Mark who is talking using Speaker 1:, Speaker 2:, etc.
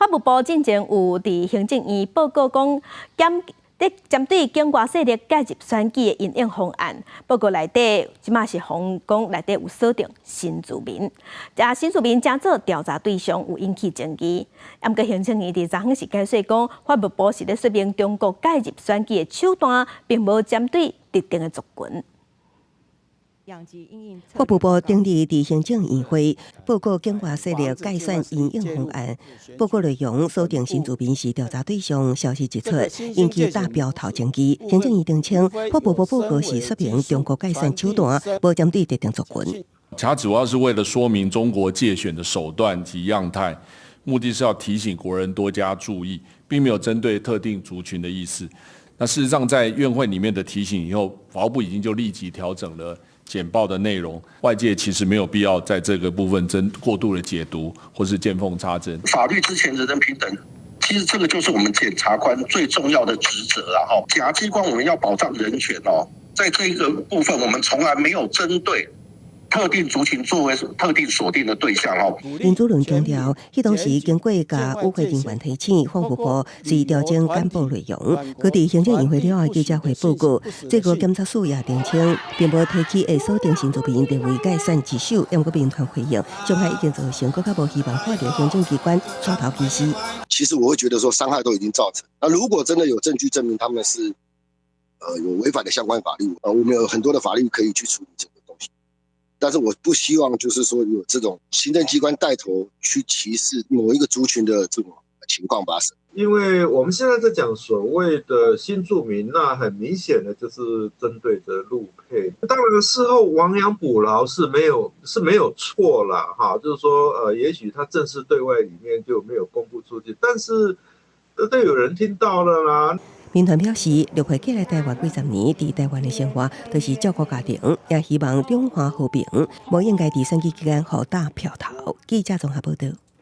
Speaker 1: 法务部之前有伫行政院报告讲，针对境外势力介入选举的因应方案，报告内底即马是讲内底有锁定新住民，新住民正做调查对象有引起争议。不过行政院伫昨昏是解释讲，法务部是咧说明中国介入选举的手段，并无针对特定的族群。
Speaker 2: 法务部顶日伫行政院会报告境外势力改选因应方案，报告内容锁定新住民是调查对象，消息一出，引起大标头争议。行政院澄清，法务部报告是说明中国改选手段无针对特定族群。
Speaker 3: 它主要是为了说明中国介选的手段及样态，目的是要提醒国人多加注意，并没有针对特定族群的意思。那事实上，在院会里面的提醒以后，法务部已经就立即调整了 简报的内容，外界其实没有必要在这个部分过度的解读，或是见缝插针。
Speaker 4: 法律之前人人平等，其实这个就是我们检察官最重要的职责了哈。检察机关我们要保障人权哦，在这一个部分，我们从来没有针对 特定族群作为特定锁定的对象哦。
Speaker 2: 林主任强调，迄当时经过甲与会人员提醒，法务部是调整简报内容。佢伫行政院会了记者会报告，这个检察署也澄清，并无提起会锁定新住民定为改选之首，也个民团回应，伤害已经造成，更加无希望看到行政机关耍头皮丝。
Speaker 5: 其实我会觉得说，伤害都已经造成。那如果真的有证据证明他们是有违反的相关法律，我们有很多的法律可以去处理这个东西。 但是我不希望就是说有这种行政机关带头去歧视某一个族群的这种情况发生。
Speaker 6: 因为我们现在在讲所谓的新住民，那很明显的就是针对着陆配。当然事后亡羊补牢是没有错啦，哈，就是说也许他正式对外里面就没有公布出去，但是都有人听到了啦。
Speaker 2: 民团表示，陆会寄来台湾几十年，伫台湾的生活都是照顾家庭，也希望中华和平，无应该伫选举期间互打票头。记者综合报道。